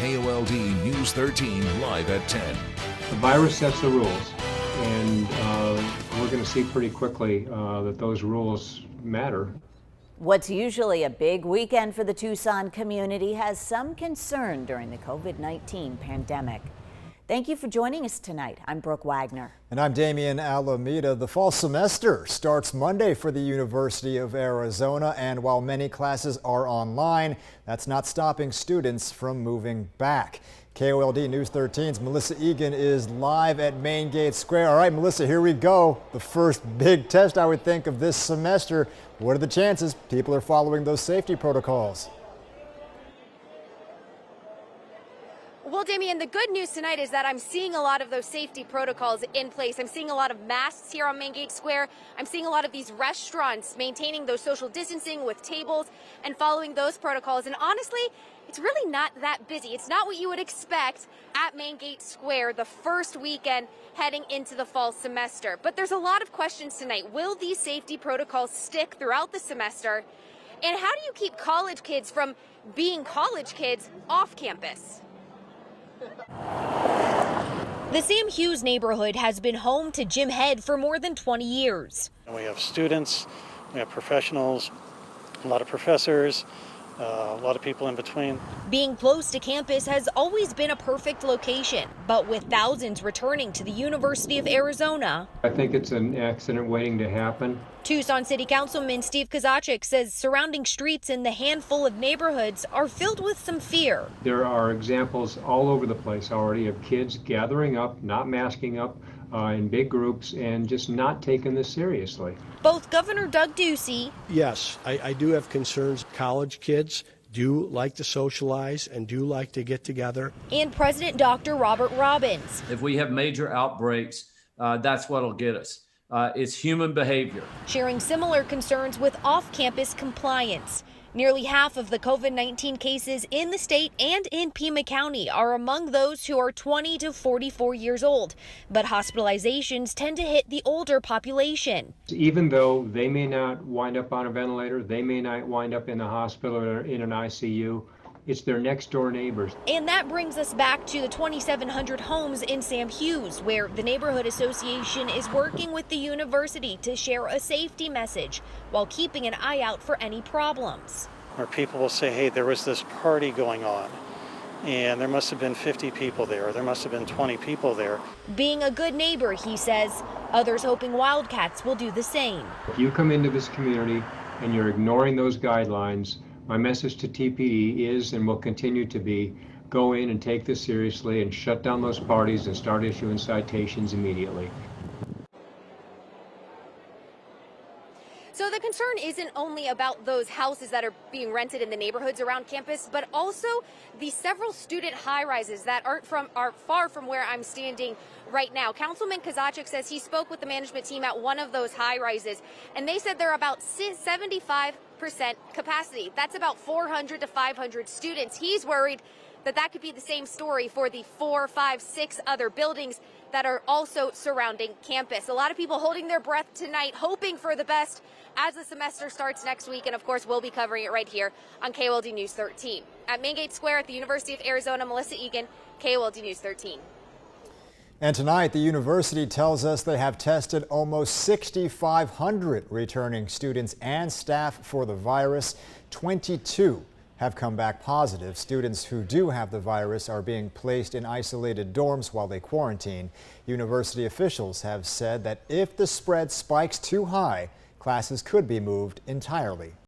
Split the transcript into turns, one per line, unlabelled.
KOLD News 13 live at 10.
The virus sets the rules, and we're going to see pretty quickly that those rules matter.
What's usually a big weekend for the Tucson community has some concern during the COVID-19 pandemic. Thank you for joining us tonight. I'm Brooke Wagner.
And I'm Damian Alameda. The fall semester starts Monday for the University of Arizona, and while many classes are online, that's not stopping students from moving back. KOLD News 13's Melissa Egan is live at Main Gate Square. All right, Melissa, here we go. The first big test, I would think, of this semester. What are the chances people are following those safety protocols?
Well, Damian, the good news tonight is that I'm seeing a lot of those safety protocols in place. I'm seeing a lot of masks here on Main Gate Square. I'm seeing a lot of these restaurants maintaining those social distancing with tables and following those protocols. And honestly, it's really not that busy. It's not what you would expect at Main Gate Square the first weekend heading into the fall semester. But there's a lot of questions tonight. Will these safety protocols stick throughout the semester? And how do you keep college kids from being college kids off campus?
The Sam Hughes neighborhood has been home to Jim Head for more than 20 years.
We have students, we have professionals, a lot of professors, a lot of people in between.
Being close to campus has always been a perfect location, but with thousands returning to the University of Arizona.
I think it's an accident waiting to happen.
Tucson City Councilman Steve Kozachik says surrounding streets in the handful of neighborhoods are filled with some fear.
There are examples all over the place already of kids gathering up, not masking up in big groups, and just not taking this seriously.
Both Governor Doug Ducey.
Yes, I do have concerns. College kids do like to socialize and do like to get together.
And President Dr. Robert Robbins.
If we have major outbreaks, that's what'll get us. It's human behavior.
Sharing similar concerns with off-campus compliance. Nearly half of the COVID-19 cases in the state and in Pima County are among those who are 20 to 44 years old, but hospitalizations tend to hit the older population.
Even though they may not wind up on a ventilator, they may not wind up in the hospital or in an ICU, it's their next door neighbors.
And that brings us back to the 2,700 homes in Sam Hughes, where the neighborhood association is working with the university to share a safety message while keeping an eye out for any problems.
Where people will say, hey, there was this party going on, and there must have been 50 people there, or there must have been 20 people there.
Being a good neighbor, he says, others hoping Wildcats will do the same.
If you come into this community and you're ignoring those guidelines, my message to TPD is, and will continue to be, go in and take this seriously and shut down those parties and start issuing citations immediately.
So the concern isn't only about those houses that are being rented in the neighborhoods around campus, but also the several student high-rises that are far from where I'm standing right now. Councilman Kozachik says he spoke with the management team at one of those high-rises, and they said they're about 75% capacity. That's about 400 to 500 students. He's worried that that could be the same story for the 4, 5, 6 other buildings that are also surrounding campus. A lot of people holding their breath tonight, hoping for the best as the semester starts next week. And of course, we'll be covering it right here on KOLD News 13. At Main Gate Square at the University of Arizona, Melissa Egan, KOLD News 13.
And tonight, the university tells us they have tested almost 6,500 returning students and staff for the virus. 22 have come back positive. Students who do have the virus are being placed in isolated dorms while they quarantine. University officials have said that if the spread spikes too high, classes could be moved entirely.